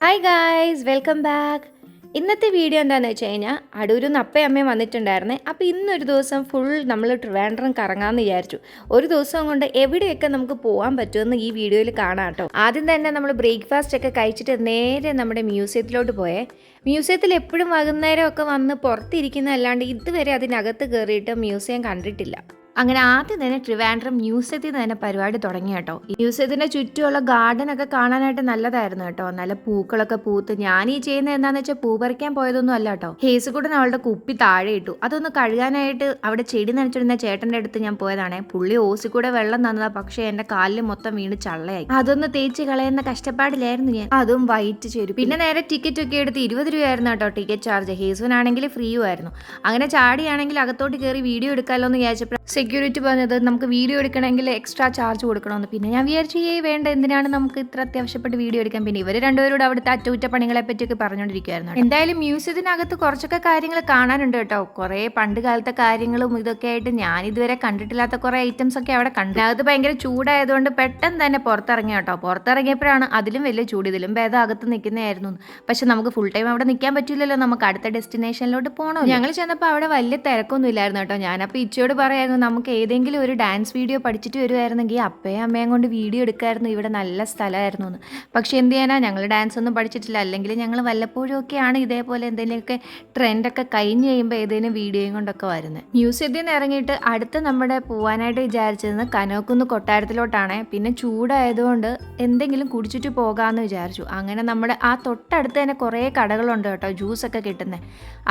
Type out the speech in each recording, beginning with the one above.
Hi guys, welcome back. ഇന്നത്തെ video എന്താണെന്ന് വെച്ച് കഴിഞ്ഞാൽ അടൂരിൽ നിന്ന് അപ്പയും അമ്മയും വന്നിട്ടുണ്ടായിരുന്നേ. അപ്പോൾ ഇന്നൊരു ദിവസം ഫുൾ നമ്മൾ ട്രിവാൻഡ്രം കറങ്ങാമെന്ന് വിചാരിച്ചു. ഒരു ദിവസം കൊണ്ട് എവിടെയൊക്കെ നമുക്ക് പോകാൻ പറ്റുമെന്ന് ഈ വീഡിയോയിൽ കാണാം കേട്ടോ. ആദ്യം തന്നെ നമ്മൾ ബ്രേക്ക്ഫാസ്റ്റ് ഒക്കെ കഴിച്ചിട്ട് നേരെ നമ്മുടെ മ്യൂസിയത്തിലോട്ട് പോയേ. മ്യൂസിയത്തിൽ എപ്പോഴും വൈകുന്നേരമൊക്കെ വന്ന് പുറത്തിരിക്കുന്നതല്ലാണ്ട് ഇതുവരെ അതിനകത്ത് കയറിയിട്ട് മ്യൂസിയം കണ്ടിട്ടില്ല. അങ്ങനെ ആദ്യം തന്നെ ട്രിവാൻഡ്രം മ്യൂസിയത്തിൽ നിന്ന് തന്നെ പരിപാടി തുടങ്ങി കേട്ടോ. ഈ മ്യൂസിയത്തിന്റെ ചുറ്റുമുള്ള ഗാർഡൻ ഒക്കെ കാണാനായിട്ട് നല്ലതായിരുന്നു കേട്ടോ. നല്ല പൂക്കളൊക്കെ പൂത്ത്. ഞാൻ ഈ ചെയ്യുന്നത് എന്താണെന്ന് വെച്ചാൽ പൂ പറിക്കാൻ പോയതൊന്നും അല്ല കേട്ടോ. ഹേസുകൂടൻ അവളുടെ കുപ്പി താഴെ ഇട്ടു. അതൊന്ന് കഴുകാനായിട്ട് അവിടെ ചെടി നനച്ചിരുന്ന ചേട്ടന്റെ അടുത്ത് ഞാൻ പോയതാണേ. പുള്ളി ഓസിക്കൂടെ വെള്ളം തന്നതാ, പക്ഷെ എന്റെ കാലിൽ മൊത്തം വീണ് ചള്ളയായി. അതൊന്ന് തേച്ച് കളയുന്ന കഷ്ടപ്പാടിലായിരുന്നു ഞാൻ. അതും വൈറ്റ് ചേരും. പിന്നെ നേരെ ടിക്കറ്റ് ഒക്കെ എടുത്ത് 20 രൂപയായിരുന്നു കേട്ടോ ടിക്കറ്റ് ചാർജ്. ഹേസുവിനാണെങ്കിൽ ഫ്രീയും ആയിരുന്നു. അങ്ങനെ ചാടിയാണെങ്കിൽ അകത്തോട്ട് കയറി വീഡിയോ എടുക്കാമല്ലോ എന്ന് വിചാരിച്ചപ്പോൾ സെക്യൂരിറ്റി പറഞ്ഞത് നമുക്ക് വീഡിയോ എടുക്കണമെങ്കിൽ എക്സ്ട്രാ ചാർജ് കൊടുക്കണമെന്ന്. പിന്നെ ഞാൻ വിചാരിച്ചു വേണ്ട, എന്തിനാണ് നമുക്ക് ഇത്ര അത്യാവശ്യപ്പെട്ട് വീഡിയോ എടുക്കാൻ. പിന്നെ ഇവർ രണ്ടുപേരോട് അവിടുത്തെ അറ്റകുറ്റപ്പണികളെ പറ്റിയൊക്കെ പറഞ്ഞുകൊണ്ടിരിക്കുകയായിരുന്നു. എന്തായാലും മ്യൂസിയത്തിനകത്ത് കുറച്ചൊക്കെ കാര്യങ്ങൾ കാണാനുണ്ട് കേട്ടോ. കുറേ പണ്ട് കാലത്തെ കാര്യങ്ങളും ഇതൊക്കെ ആയിട്ട് ഞാൻ ഇതുവരെ കണ്ടിട്ടില്ലാത്ത കുറേ ഐറ്റംസ് ഒക്കെ അവിടെ കണ്ടു. അത് ഭയങ്കര ചൂടായതുകൊണ്ട് പെട്ടെന്ന് തന്നെ പുറത്തിറങ്ങി കേട്ടോ. പുറത്തിറങ്ങിയപ്പോഴാണ് അതിലും വലിയ ചൂട്, ഇതിലും ഭേദം അകത്ത് നിൽക്കുന്നതായിരുന്നു. പക്ഷെ നമുക്ക് ഫുൾ ടൈം അവിടെ നിൽക്കാൻ പറ്റില്ലല്ലോ, നമുക്ക് അടുത്ത ഡെസ്റ്റിനേഷനിലോട്ട് പോകണം. ഞങ്ങൾ ചെന്നപ്പോൾ അവിടെ വലിയ തിരക്കൊന്നും ഇല്ലായിരുന്നു കേട്ടോ. ഞാനപ്പോൾ ഇച്ചയോട് പറയായിരുന്നു നമുക്ക് ഏതെങ്കിലും ഒരു ഡാൻസ് വീഡിയോ പഠിച്ചിട്ട് വരുമായിരുന്നെങ്കിൽ അപ്പയും അമ്മയും കൊണ്ട് വീഡിയോ എടുക്കായിരുന്നു, ഇവിടെ നല്ല സ്ഥലമായിരുന്നു എന്ന്. പക്ഷെ എന്ത് ചെയ്യാനാ, ഞങ്ങൾ ഡാൻസ് ഒന്നും പഠിച്ചിട്ടില്ല. അല്ലെങ്കിൽ ഞങ്ങൾ വല്ലപ്പോഴും ഒക്കെയാണ് ഇതേപോലെ എന്തെങ്കിലുമൊക്കെ ട്രെൻഡൊക്കെ കഴിഞ്ഞ് കഴിയുമ്പോൾ ഏതെങ്കിലും വീഡിയോയും കൊണ്ടൊക്കെ വരുന്നത്. മ്യൂസിയത്തിൽ നിന്ന് ഇറങ്ങിയിട്ട് അടുത്ത് നമ്മുടെ പോകാനായിട്ട് വിചാരിച്ചിരുന്നത് കനോക്കുന്ന് കൊട്ടാരത്തിലോട്ടാണ്. പിന്നെ ചൂടായതുകൊണ്ട് എന്തെങ്കിലും കുടിച്ചിട്ട് പോകാമെന്ന് വിചാരിച്ചു. അങ്ങനെ നമ്മുടെ ആ തൊട്ടടുത്ത് തന്നെ കുറേ കടകളുണ്ട് കേട്ടോ, ജ്യൂസൊക്കെ കിട്ടുന്നത്.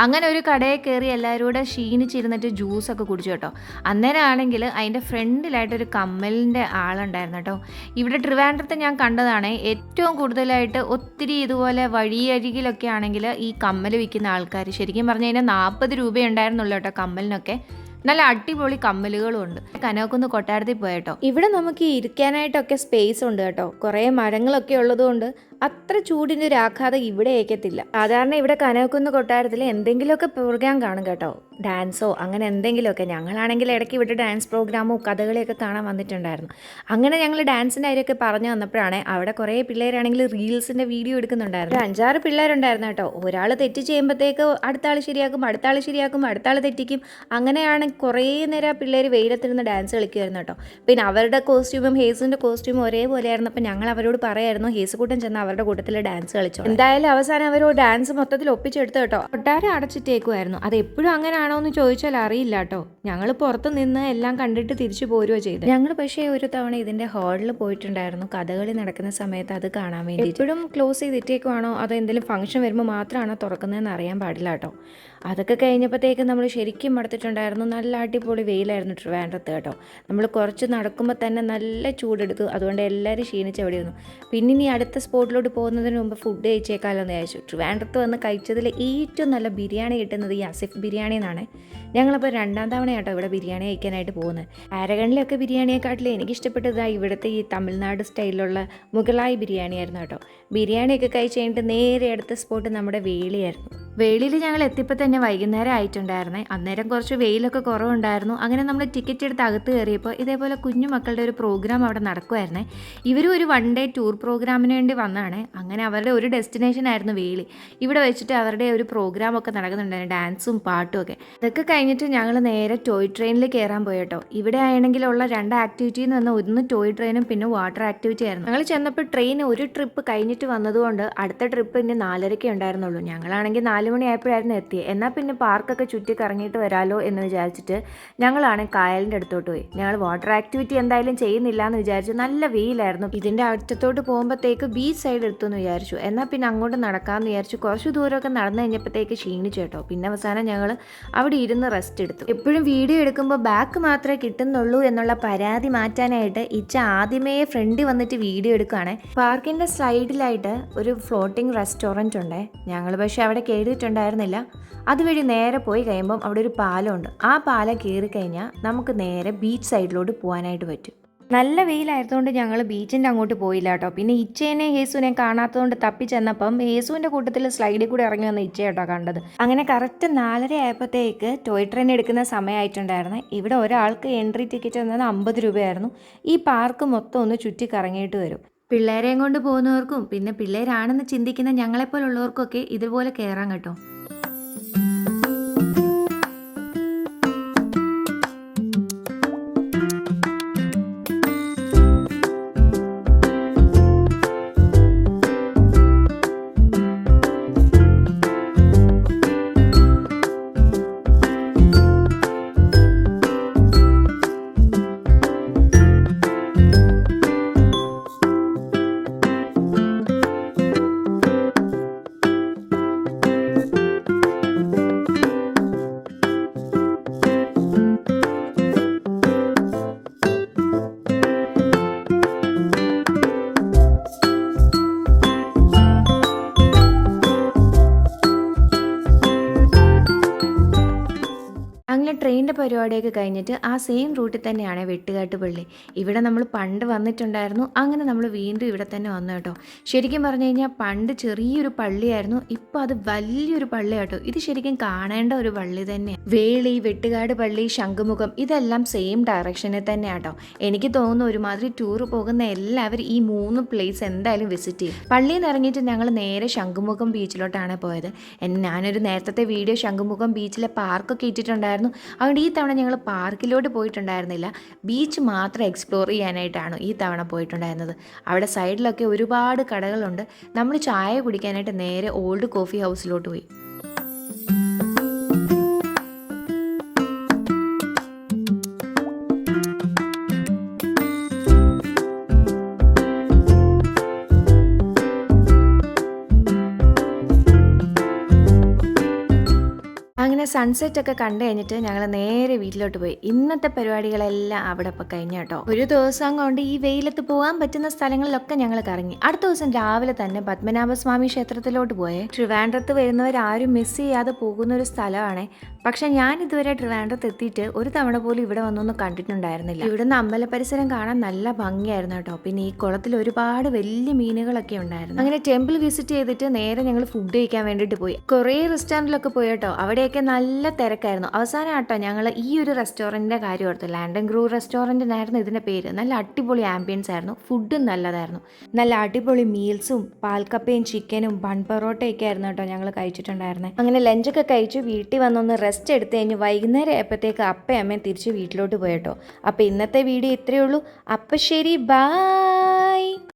അങ്ങനെ ഒരു കടയിൽ കയറി എല്ലാവരും കൂടെ ക്ഷീണിച്ചിരുന്നിട്ട് ജ്യൂസൊക്കെ കുടിച്ചു കേട്ടോ. അന്നേരം ആണെങ്കിൽ അതിൻ്റെ ഫ്രണ്ടിലായിട്ടൊരു കമ്മലിൻ്റെ ആളുണ്ടായിരുന്നു കേട്ടോ. ഇവിടെ ട്രിവാൻഡ്രത്ത് ഞാൻ കണ്ടതാണ് ഏറ്റവും കൂടുതലായിട്ട് ഒത്തിരി ഇതുപോലെ വഴിയരികിലൊക്കെ ആണെങ്കിൽ ഈ കമ്മൽ വിൽക്കുന്ന ആൾക്കാർ. ശരിക്കും പറഞ്ഞു കഴിഞ്ഞാൽ 40 രൂപയുണ്ടായിരുന്നുള്ളൂ കേട്ടോ കമ്മലിനൊക്കെ. നല്ല അടിപൊളി കമ്മലുകളും ഉണ്ട്. കനോക്കുന്ന് കൊട്ടാരത്തിൽ പോയട്ടോ. ഇവിടെ നമുക്ക് ഇരിക്കാനായിട്ടൊക്കെ സ്പേസ് ഉണ്ട് കേട്ടോ. കുറേ മരങ്ങളൊക്കെ ഉള്ളതുകൊണ്ട് അത്ര ചൂടിൻ്റെ ഒരു ആഘാതം ഇവിടെ ഏക്കത്തില്ല. സാധാരണ ഇവിടെ കനോക്കുന്ന് കൊട്ടാരത്തിൽ എന്തെങ്കിലുമൊക്കെ പ്രോഗ്രാം കാണും കേട്ടോ, ഡാൻസോ അങ്ങനെ എന്തെങ്കിലുമൊക്കെ. ഞങ്ങളാണെങ്കിൽ ഇടയ്ക്ക് ഇവിടെ ഡാൻസ് പ്രോഗ്രാമോ കഥകളിയൊക്കെ കാണാൻ വന്നിട്ടുണ്ടായിരുന്നു. അങ്ങനെ ഞങ്ങൾ ഡാൻസിൻ്റെ കാര്യമൊക്കെ പറഞ്ഞു വന്നപ്പോഴാണ് അവിടെ കുറേ പിള്ളേരാണെങ്കിൽ റീൽസിൻ്റെ വീഡിയോ എടുക്കുന്നുണ്ടായിരുന്നു. 5-6 പിള്ളേരുണ്ടായിരുന്നു കേട്ടോ. ഒരാൾ തെറ്റ് ചെയ്യുമ്പോഴത്തേക്ക് അടുത്ത ആൾ ശരിയാക്കും, അടുത്ത ആൾ ശരിയാക്കും, അടുത്ത ആൾ തെറ്റിക്കും. അങ്ങനെയാണ് കുറേ നേരം ആ പിള്ളേർ വെയിലത്തിരുന്ന് ഡാൻസ് കളിക്കുമായിരുന്നു കേട്ടോ. പിന്നെ അവരുടെ കോസ്റ്റ്യൂമും ഹേസിൻ്റെ കോസ്റ്റ്യൂമും ഒരേപോലെയായിരുന്നു. അപ്പം ഞങ്ങൾ അവരോട് പറയായിരുന്നു ഹേസുകൂട്ടൻ ചെന്ന് അവരുടെ കൂട്ടത്തിൽ ഡാൻസ് കളിച്ചു. എന്തായാലും അവസാനം അവർ ഡാൻസ് മൊത്തത്തിൽ ഒപ്പിച്ചെടുത്തു കേട്ടോ. കൊട്ടാരം അടച്ചിട്ടേക്കുമായിരുന്നു. അത് എപ്പോഴും അങ്ങനെയാണോ എന്ന് ചോദിച്ചാൽ അറിയില്ല കേട്ടോ. ഞങ്ങൾ പുറത്ത് നിന്ന് എല്ലാം കണ്ടിട്ട് തിരിച്ചു പോരുകയോ ചെയ്തു. ഞങ്ങൾ പക്ഷേ ഒരു തവണ ഇതിൻ്റെ ഹാളിൽ പോയിട്ടുണ്ടായിരുന്നു കഥകളി നടക്കുന്ന സമയത്ത്, അത് കാണാൻ വേണ്ടി. എപ്പോഴും ക്ലോസ് ചെയ്തിട്ടേക്കുവാണോ അതോ എന്തെങ്കിലും ഫംഗ്ഷൻ വരുമ്പോൾ മാത്രമാണോ തുറക്കുന്നതെന്ന് അറിയാൻ പാടില്ല കേട്ടോ. അതൊക്കെ കഴിഞ്ഞപ്പോഴത്തേക്ക് നമ്മൾ ശരിക്കും മടുത്തിട്ടുണ്ടായിരുന്നു. നല്ല അടിപൊളി വെയിലായിരുന്നു ട്രിവാൻഡ്രത്ത് കേട്ടോ. നമ്മൾ കുറച്ച് നടക്കുമ്പോൾ തന്നെ നല്ല ചൂടെടുത്തു. അതുകൊണ്ട് എല്ലാവരും ക്ഷീണിച്ച് എവിടെ ഇരുന്നു. പിന്നെ ഇനി അടുത്ത സ്പോട്ടിലോട്ട് പോകുന്നതിന് മുമ്പ് ഫുഡ് കഴിച്ചേക്കാമല്ലോ എന്ന് വിചാരിച്ചു. ട്രിവാൻഡ്രത്ത് വന്ന് കഴിച്ചതിൽ ഏറ്റവും നല്ല ബിരിയാണി കിട്ടുന്നത് ഈ അസിഫ് ബിരിയാണി എന്നാണ്. ഞങ്ങളപ്പോൾ 2ാം തവണ കേട്ടോ ഇവിടെ ബിരിയാണി കഴിക്കാനായിട്ട് പോകുന്നത്. പാരഗണിലൊക്കെ ബിരിയാണിയെക്കാട്ടിലും എനിക്കിഷ്ടപ്പെട്ടതാണ് ഇവിടുത്തെ ഈ തമിഴ്നാട് സ്റ്റൈലിലുള്ള മുഗളായി ബിരിയാണി ആയിരുന്നു കേട്ടോ. ബിരിയാണിയൊക്കെ കഴിച്ച് കഴിഞ്ഞിട്ട് നേരെ അടുത്ത സ്പോട്ട് നമ്മുടെ വേളിയായിരുന്നു. വേളിയിൽ ഞങ്ങൾ എത്തിയപ്പോൾ തന്നെ വൈകുന്നേരം ആയിട്ടുണ്ടായിരുന്നേ. അന്നേരം കുറച്ച് വെയിലൊക്കെ കുറവുണ്ടായിരുന്നു. അങ്ങനെ നമ്മൾ ടിക്കറ്റ് എടുത്ത് അകത്ത് കയറിയപ്പോൾ ഇതേപോലെ കുഞ്ഞു മക്കളുടെ ഒരു പ്രോഗ്രാം അവിടെ നടക്കുമായിരുന്നേ. ഇവരും ഒരു 1 ഡേ ടൂർ പ്രോഗ്രാമിന് വേണ്ടി വന്നതാണ്. അങ്ങനെ അവരുടെ ഒരു ഡെസ്റ്റിനേഷൻ ആയിരുന്നു വേളി. ഇവിടെ വെച്ചിട്ട് അവരുടെ ഒരു പ്രോഗ്രാമൊക്കെ നടക്കുന്നുണ്ടായിരുന്നു, ഡാൻസും പാട്ടും ഒക്കെ. ഇതൊക്കെ കഴിഞ്ഞിട്ട് ഞങ്ങൾ നേരെ ടോയ് ട്രെയിനിൽ കയറാൻ പോയി കേട്ടോ. ഇവിടെ ആണെങ്കിലുള്ള 2 ആക്ടിവിറ്റിയിൽ നിന്ന് ഒന്ന് ടോയ് ട്രെയിനും പിന്നെ വാട്ടർ ആക്ടിവിറ്റി ആയിരുന്നു. ഞങ്ങൾ ചെന്നപ്പോൾ ട്രെയിൻ ഒരു ട്രിപ്പ് കഴിഞ്ഞിട്ട് വന്നതുകൊണ്ട് അടുത്ത ട്രിപ്പ് ഇനി 4:30 ഉണ്ടായിരുന്നുള്ളൂ. ഞങ്ങളാണെങ്കിൽ 4 മണി ആയപ്പോഴായിരുന്നു എത്തിയത്. എന്നാൽ പിന്നെ പാർക്കൊക്കെ ചുറ്റി കറങ്ങിയിട്ട് വരാമല്ലോ എന്ന് വിചാരിച്ചിട്ട് ഞങ്ങളാണ് കായലിൻ്റെ അടുത്തോട്ട് പോയി. ഞങ്ങൾ വാട്ടർ ആക്ടിവിറ്റി എന്തായാലും ചെയ്യുന്നില്ല എന്ന് വിചാരിച്ചു. നല്ല വെയിലായിരുന്നു. ഇതിൻ്റെ അറ്റത്തോട്ട് പോകുമ്പോഴത്തേക്ക് ബീച്ച് സൈഡ് എടുത്തുമെന്ന് വിചാരിച്ചു. എന്നാൽ പിന്നെ അങ്ങോട്ട് നടക്കാമെന്ന് വിചാരിച്ചു. കുറച്ച് ദൂരമൊക്കെ നടന്നു കഴിഞ്ഞപ്പോഴത്തേക്ക് ക്ഷീണിച്ചു കേട്ടോ. പിന്നെ അവസാനം ഞങ്ങൾ അവിടെ ഇരുന്ന് റെസ്റ്റ് എടുത്തു. എപ്പോഴും വീഡിയോ എടുക്കുമ്പോൾ ബാക്ക് മാത്രമേ കിട്ടുന്നുള്ളൂ എന്നുള്ള പരാതി മാറ്റാനായിട്ട് ഇച്ച ആദ്യമേ ഫ്രണ്ടിൽ വന്നിട്ട് വീഡിയോ എടുക്കുകയാണ്. പാർക്കിൻ്റെ സൈഡിലായിട്ട് ഒരു ഫ്ലോട്ടിംഗ് റെസ്റ്റോറൻറ്റ് ഉണ്ട്. ഞങ്ങൾ പക്ഷേ അവിടെ കയറിയിട്ടുണ്ടായിരുന്നില്ല. അതുവഴി നേരെ പോയി കഴിയുമ്പം അവിടെ ഒരു പാലമുണ്ട്. ആ പാലം കയറി കഴിഞ്ഞാൽ നമുക്ക് നേരെ ബീച്ച് സൈഡിലോട്ട് പോകാനായിട്ട് പറ്റും. നല്ല വെയിലായതുകൊണ്ട് ഞങ്ങൾ ബീച്ചിൻ്റെ അങ്ങോട്ട് പോയില്ല കേട്ടോ. പിന്നെ ഇച്ചേനെയും ഹേസുവിനെയും കാണാത്തതുകൊണ്ട് തപ്പി ചെന്നപ്പം ഹേസുവിൻ്റെ കൂട്ടത്തിൽ സ്ലൈഡിൽ കൂടെ ഇറങ്ങി വന്ന ഇച്ച കേട്ടോ കണ്ടത്. അങ്ങനെ കറക്റ്റ് 4:30 ആയപ്പോഴത്തേക്ക് ടോയ് ട്രെയിൻ എടുക്കുന്ന സമയമായിട്ടുണ്ടായിരുന്നു. ഇവിടെ ഒരാൾക്ക് എൻട്രി ടിക്കറ്റ് വന്നത് 50 രൂപയായിരുന്നു. ഈ പാർക്ക് മൊത്തം ഒന്ന് ചുറ്റി കറങ്ങിയിട്ട് വരും. പിള്ളേരെയും കൊണ്ട് പോകുന്നവർക്കും പിന്നെ പിള്ളേരാണെന്ന് ചിന്തിക്കുന്ന ഞങ്ങളെപ്പോലുള്ളവർക്കൊക്കെ ഇതുപോലെ കയറാം കേട്ടോ. അങ്ങനെ ട്രെയിനിൻ്റെ പരിപാടിയൊക്കെ കഴിഞ്ഞിട്ട് ആ സെയിം റൂട്ടിൽ തന്നെയാണ് വെട്ടുകാട്ട് പള്ളി. ഇവിടെ നമ്മൾ പണ്ട് വന്നിട്ടുണ്ടായിരുന്നു. അങ്ങനെ നമ്മൾ വീണ്ടും ഇവിടെ തന്നെ വന്നു കേട്ടോ. ശരിക്കും പറഞ്ഞു കഴിഞ്ഞാൽ പണ്ട് ചെറിയൊരു പള്ളിയായിരുന്നു, ഇപ്പോൾ അത് വലിയൊരു പള്ളി കേട്ടോ. ഇത് ശരിക്കും കാണേണ്ട ഒരു പള്ളി തന്നെയാണ്. വേളി, വെട്ടുകാട് പള്ളി, ശംഖുമുഖം ഇതെല്ലാം സെയിം ഡയറക്ഷനിൽ തന്നെ കേട്ടോ. എനിക്ക് തോന്നുന്നു ഒരുമാതിരി ടൂർ പോകുന്ന എല്ലാവരും ഈ 3 പ്ലേസ് എന്തായാലും വിസിറ്റ് ചെയ്യും. പള്ളിയിൽ നിന്ന് ഇറങ്ങിയിട്ട് ഞങ്ങൾ നേരെ ശംഖുമുഖം ബീച്ചിലോട്ടാണ് പോയത്. ഞാനൊരു നേരത്തെ വീഡിയോ ശംഖുമുഖം ബീച്ചിലെ പാർക്കൊക്കെ ഇട്ടിട്ടുണ്ടായിരുന്നു. അതുകൊണ്ട് ഈ തവണ ഞങ്ങൾ പാർക്കിലോട്ട് പോയിട്ടുണ്ടായിരുന്നില്ല, ബീച്ച് മാത്രം എക്സ്പ്ലോർ ചെയ്യാനായിട്ടാണ് ഈ തവണ പോയിട്ടുണ്ടായിരുന്നത്. അവിടെ സൈഡിലൊക്കെ ഒരുപാട് കടകളുണ്ട്. നമ്മൾ ചായ കുടിക്കാനായിട്ട് നേരെ ഓൾഡ് കോഫി ഹൗസിലോട്ട് പോയി. അങ്ങനെ സൺസെറ്റ് ഒക്കെ കണ്ടു കഴിഞ്ഞിട്ട് ഞങ്ങൾ നേരെ വീട്ടിലോട്ട് പോയി. ഇന്നത്തെ പരിപാടികളെല്ലാം അവിടെ ഇപ്പോൾ കഴിഞ്ഞ കേട്ടോ. ഒരു ദിവസം കൊണ്ട് ഈ വെയിലത്ത് പോകാൻ പറ്റുന്ന സ്ഥലങ്ങളിലൊക്കെ ഞങ്ങൾ കറങ്ങി. അടുത്ത ദിവസം രാവിലെ തന്നെ പത്മനാഭസ്വാമി ക്ഷേത്രത്തിലോട്ട് പോയേ. ട്രിവാൻഡ്രത്ത് വരുന്നവരാരും മിസ് ചെയ്യാതെ പോകുന്ന ഒരു സ്ഥലമാണ്. പക്ഷെ ഞാൻ ഇതുവരെ ട്രിവാൻഡ്രത്ത് എത്തിയിട്ട് ഒരു തവണ പോലും ഇവിടെ വന്നൊന്നും കണ്ടിട്ടുണ്ടായിരുന്നില്ല. ഇവിടുന്ന് അമ്പല പരിസരം കാണാൻ നല്ല ഭംഗിയായിരുന്നു കേട്ടോ. പിന്നെ ഈ കുളത്തിൽ ഒരുപാട് വലിയ മീനുകളൊക്കെ ഉണ്ടായിരുന്നു. അങ്ങനെ ടെമ്പിൾ വിസിറ്റ് ചെയ്തിട്ട് നേരെ ഞങ്ങൾ ഫുഡ് കഴിക്കാൻ വേണ്ടിയിട്ട് പോയി. കുറേ റെസ്റ്റോറൻറ്റിലൊക്കെ പോയി കേട്ടോ. അവിടെയൊക്കെ നല്ല തിരക്കായിരുന്നു. അവസാനം കേട്ടോ ഞങ്ങൾ ഈ ഒരു റെസ്റ്റോറൻറ്റിൻ്റെ കാര്യം ഓർത്തു. ലാൻഡ് ആൻഡ് ഗ്രൂ റെസ്റ്റോറൻറ്റിനായിരുന്നു ഇതിൻ്റെ പേര്. നല്ല അടിപൊളി ആംബിയൻസ് ആയിരുന്നു, ഫുഡും നല്ലതായിരുന്നു. നല്ല അടിപൊളി മീൽസും പാൽക്കപ്പയും ചിക്കനും ബൺ പൊറോട്ടയൊക്കെ ആയിരുന്നു കേട്ടോ ഞങ്ങൾ കഴിച്ചിട്ടുണ്ടായിരുന്നത്. അങ്ങനെ ലഞ്ചൊക്കെ കഴിച്ചു വീട്ടിൽ വന്നൊന്ന് റെസ്റ്റ് എടുത്ത് കഴിഞ്ഞ് വൈകുന്നേരം ആയപ്പോഴത്തേക്ക് അപ്പയും അമ്മയും തിരിച്ച് വീട്ടിലോട്ട് പോയി കേട്ടോ. അപ്പോൾ ഇന്നത്തെ വീഡിയോ ഇത്രയേ ഉള്ളൂ. അപ്പം ശരി, ബൈ.